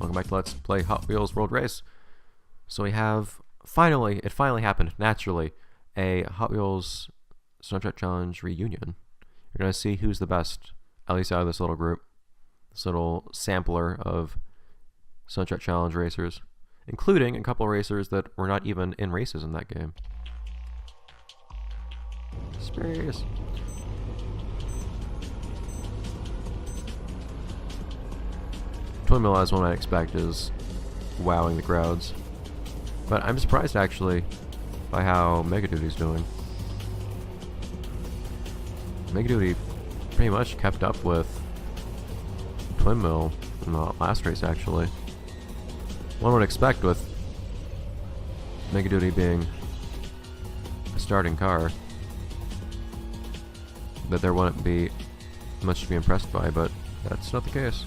Welcome back to Let's Play Hot Wheels World Race. So we have, it finally happened, naturally, a Hot Wheels Snapchat Challenge reunion. You're going to see who's the best, at least out of this little group. This little sampler of Snapchat Challenge racers, including a couple racers that were not even in races in that game. Space. Twin Mill, as one might expect, is wowing the crowds. But I'm surprised, actually, by how Mega Duty's doing. Mega Duty pretty much kept up with Twin Mill in the last race, actually. One would expect, with Mega Duty being a starting car, that there wouldn't be much to be impressed by, but that's not the case.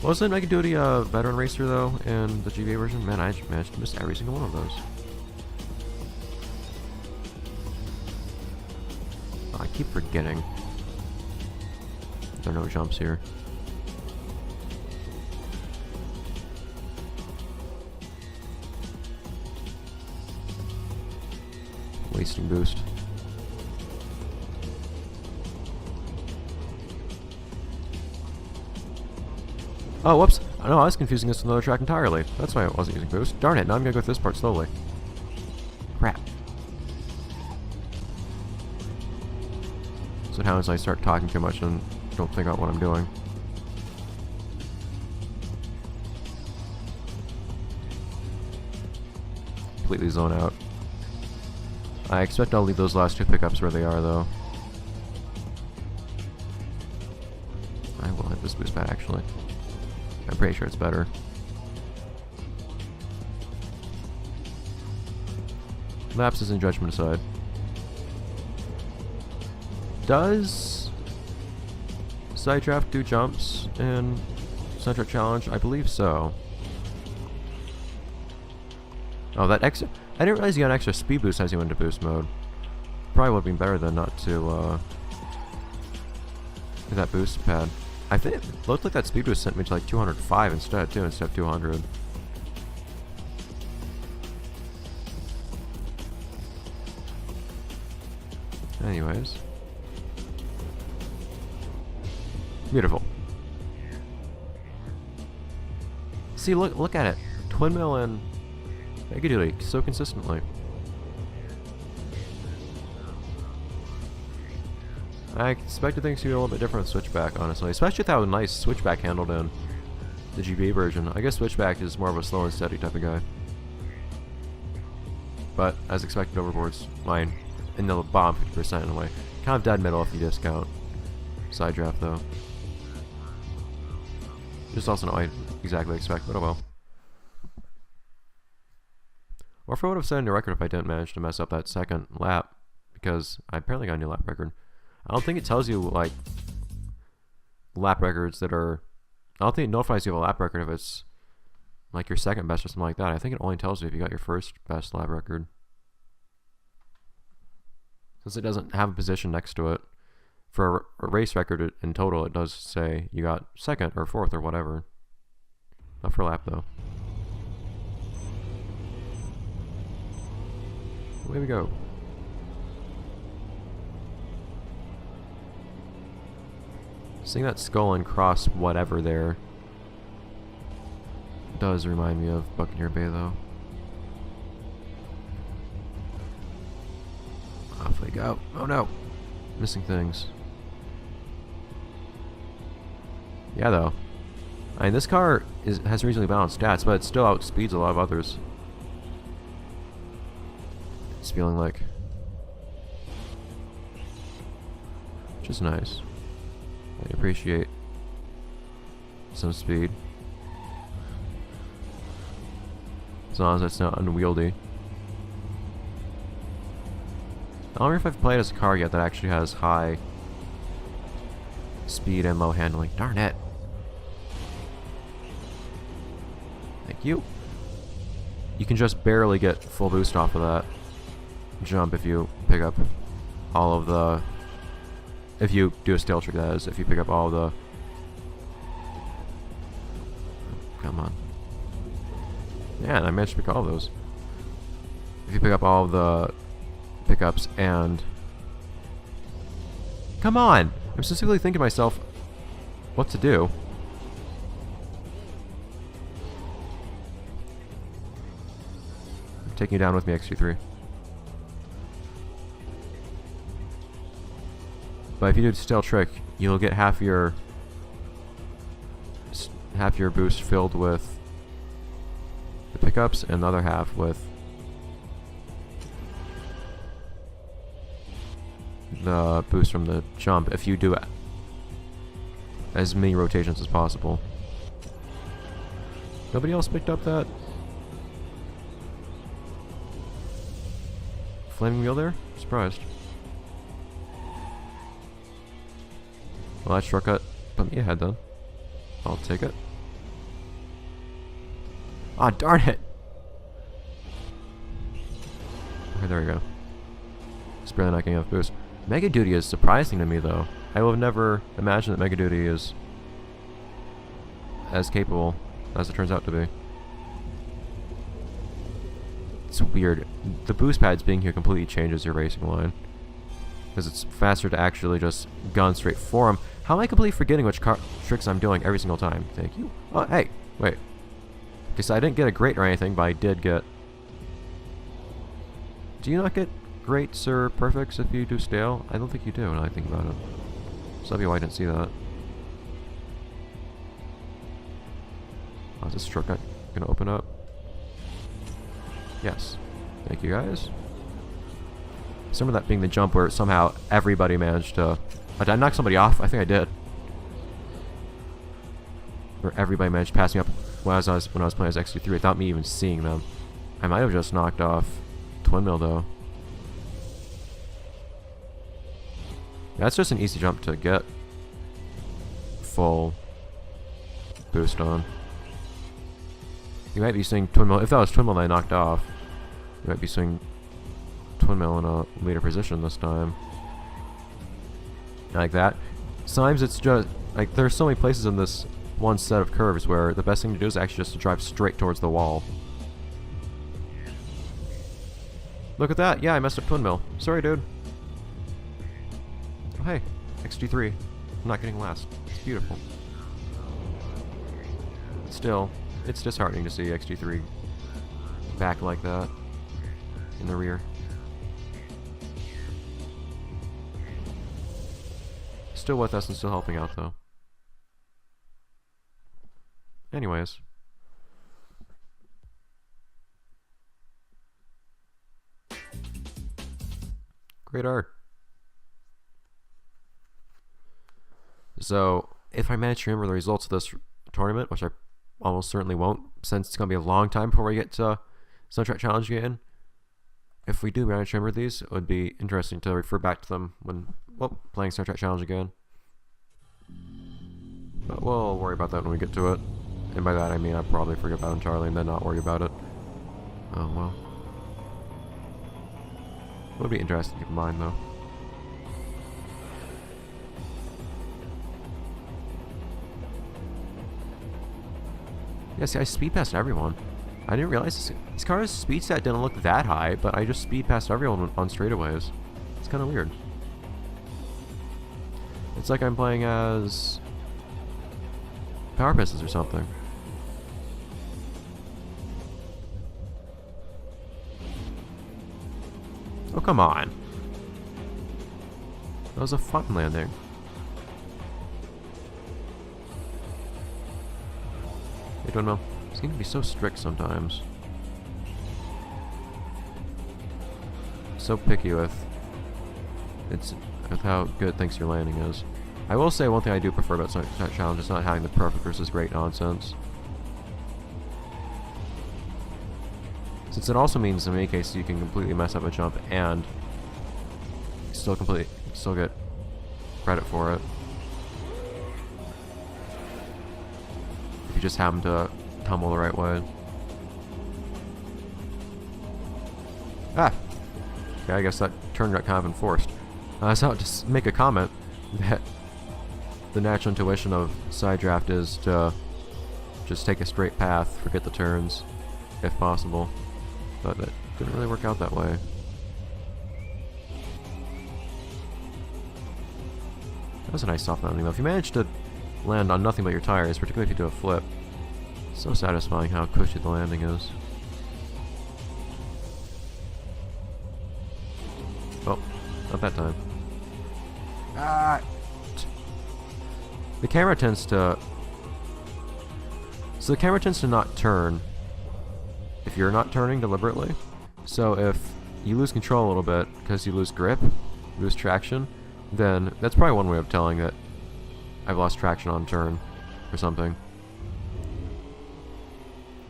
Wasn't Mega Duty a veteran racer, though, in the GBA version? Man, I managed to miss every single one of those. Oh, I keep forgetting. There are no jumps here. Wasting boost. Oh, whoops. No, I was confusing this with another track entirely. That's why I wasn't using boost. Darn it, now I'm gonna go through this part slowly. Crap. So what happens when I start talking too much and don't think out what I'm doing. Completely zone out. I expect I'll leave those last two pickups where they are, though. I will hit this boost pad, actually. I'm pretty sure it's better. Lapses and judgment aside. Does Sidedraft do jumps in Snapchat Challenge? I believe so. Oh, that extra... I didn't realize you got an extra speed boost as you went into boost mode. Probably would have been better than not to, do that boost pad. I think it looked like that speed boost sent me to like 205 instead, too, instead of 200. Anyways. Beautiful. See, look at it. Twin Mill and Mega Duty so consistently. I expected things to be a little bit different with Switchback, honestly. Especially with how nice Switchback handled in the GBA version. I guess Switchback is more of a slow and steady type of guy. But, as expected, Overboard's mine in the bottom 50% in a way. Kind of dead middle if you discount Sidedraft, though. Just also not what I exactly expect, but oh well. Or if I would have set a new record if I didn't manage to mess up that second lap, because I apparently got a new lap record. I don't think it tells you, like, lap records that are... I don't think it notifies you of a lap record if it's, like, your second best or something like that. I think it only tells you if you got your first best lap record. Since it doesn't have a position next to it. For a race record in total, it does say you got second or fourth or whatever. Not for lap, though. Away we go. Seeing that skull and cross whatever there does remind me of Buccaneer Bay, though. Off we go. Oh no! Missing things. Yeah, though. I mean, this car has reasonably balanced stats, but it still outspeeds a lot of others. It's feeling like. Which is nice. I appreciate some speed. As long as it's not unwieldy. I don't know if I've played as a car yet that actually has high speed and low handling. Darn it. Thank you. You can just barely get full boost off of that jump if you pick up all of the... If you do a stealth trick, that is. If you pick up all the Come on. Yeah, and I managed to pick all of those. If you pick up all of the pickups and... Come on! I'm specifically thinking to myself what to do. I'm taking you down with me, XG3. But if you do the stale trick, you'll get half your boost filled with the pickups and the other half with the boost from the jump if you do as many rotations as possible. Nobody else picked up that flaming wheel there? Surprised. Well, that shortcut put me ahead then. I'll take it. Ah, darn it! Okay, there we go. Just barely not getting enough boost. Mega Duty is surprising to me, though. I would have never imagined that Mega Duty is as capable as it turns out to be. It's weird. The boost pads being here completely changes your racing line. Because it's faster to actually just gun straight for him. How am I completely forgetting which tricks I'm doing every single time? Thank you. Oh, hey, wait. Because I didn't get a great or anything, but I did get... Do you not get greats or perfects if you do stale? I don't think you do, now I think about it. So that'd be why I didn't see that. Oh, is this shortcut gonna open up? Yes. Thank you, guys. Some of that being the jump where somehow everybody managed to... Did I knock somebody off? I think I did. Where everybody managed to pass me up when I was playing as XG3 without me even seeing them. I might have just knocked off Twin Mill though. That's just an easy jump to get full boost on. You might be seeing Twin Mill. If that was Twin Mill that I knocked off, you might be seeing Twin Mill in a later position this time. Like that. Sometimes it's just like there's so many places in this one set of curves where the best thing to do is actually just to drive straight towards the wall. Look at that. Yeah, I messed up Twin Mill. Sorry, dude. Oh, hey. XG3. I'm not getting last. It's beautiful. But still, it's disheartening to see XG3 back like that in the rear. Still with us and still helping out, though. Anyways. Great art. So, if I manage to remember the results of this tournament, which I almost certainly won't, since it's going to be a long time before we get to Soundtrack Challenge again, if we do manage to remember these, it would be interesting to refer back to them when, well, playing Soundtrack Challenge again. But we'll worry about that when we get to it. And by that I mean I'll probably forget about it entirely and then not worry about it. Oh well. It would be interesting to keep in mind though. Yeah, see, I speed past everyone. I didn't realize this car's speed stat didn't look that high, but I just speed past everyone on straightaways. It's kind of weird. It's like I'm playing as Power Pistols or something. Oh, come on. That was a fun landing. Hey, Twin Mill. It's going to be so strict sometimes. So picky with how good it thinks your landing is. I will say one thing I do prefer about Soundtrack Challenge is not having the perfect versus great nonsense. Since it also means in many cases you can completely mess up a jump and still get credit for it. If you just happen to tumble the right way. Ah! Okay, I guess that turn got kind of enforced. I was out to make a comment that the natural intuition of side draft is to just take a straight path, forget the turns, if possible. But that didn't really work out that way. That was a nice soft landing though. If you manage to land on nothing but your tires, particularly if you do a flip, it's so satisfying how cushy the landing is. Oh, not that time. Ah! The camera tends to... So the camera tends to not turn if you're not turning deliberately. So if you lose control a little bit because you lose grip, lose traction, then that's probably one way of telling that I've lost traction on turn or something.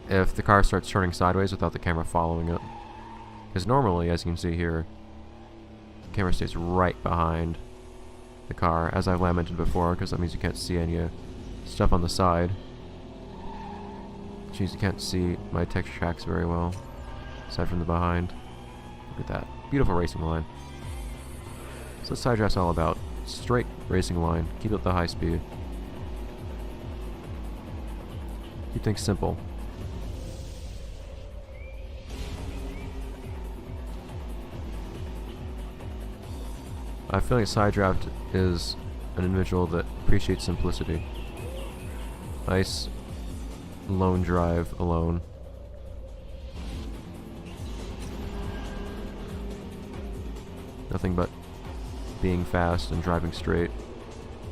If the car starts turning sideways without the camera following it. Because normally, as you can see here, the camera stays right behind the car, as I've lamented before, because that means you can't see any stuff on the side. Which means you can't see my texture tracks very well, aside from the behind. Look at that. Beautiful racing line. So what side draft's all about. Straight racing line. Keep it at the high speed. Keep things simple. I feel like side draft is an individual that appreciates simplicity. Nice lone drive alone. Nothing but being fast and driving straight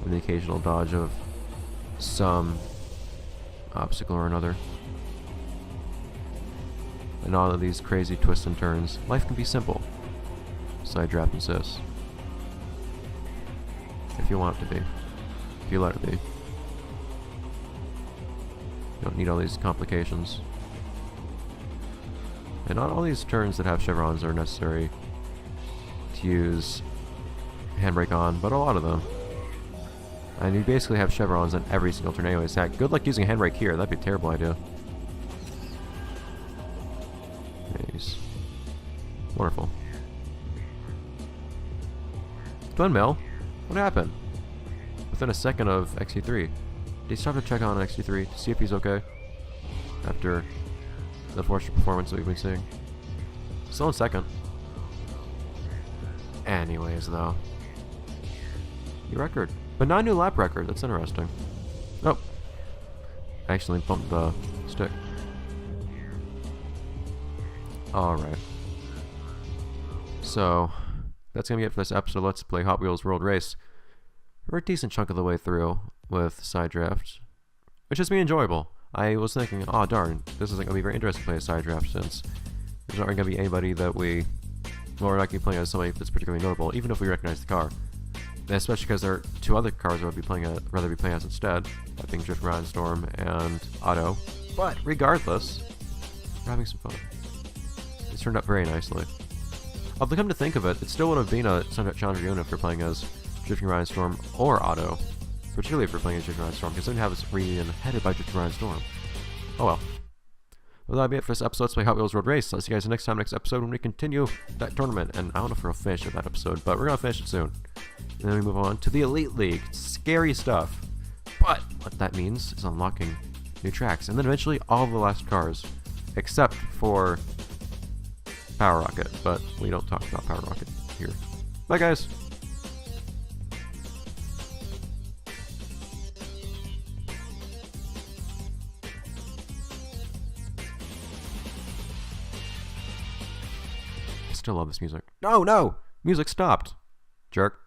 with the occasional dodge of some obstacle or another. And all of these crazy twists and turns. Life can be simple. Side draft insists. If you want it to be. If you let it be. You don't need all these complications. And not all these turns that have chevrons are necessary to use handbrake on, but a lot of them. And you basically have chevrons on every single turn anyways. Heck, good luck using a handbrake here. That'd be a terrible idea. Nice. Wonderful. Twin mill? What happened? Within a second of XT3. Did he stop to check on XT3 to see if he's okay? After the unfortunate performance that we've been seeing. Still in second. Anyways, though. New record. But not a new lap record. That's interesting. Oh. I actually bumped the stick. Alright. So, that's going to be it for this episode. Let's play Hot Wheels World Race. We're a decent chunk of the way through with side draft, which has been enjoyable. I was thinking, oh darn, this isn't going to be very interesting to play a side draft since there's not going to be anybody that we're not going to be playing as somebody that's particularly notable, even if we recognize the car. And especially because there are two other cars that I'd rather be playing as instead, that being Drift Ride Storm and Otto. But regardless, we're having some fun. It's turned out very nicely. Although come to think of it, it still would have been a Sunset Challenger unit if we're playing as Drifting Ride Storm or Otto. Particularly if we're playing as Drifting Ride Storm, because then we have this reunion headed by Drifting Ride Storm. Oh well. Well, that'll be it for this episode. Let's play Hot Wheels Road Race. I'll see you guys next episode when we continue that tournament. And I don't know if we'll finish with that episode, but we're going to finish it soon. And then we move on to the Elite League. Scary stuff. But what that means is unlocking new tracks. And then eventually all the last cars. Except for Power Rocket. But we don't talk about Power Rocket here. Bye, guys. Still love this music. No! Music stopped. Jerk.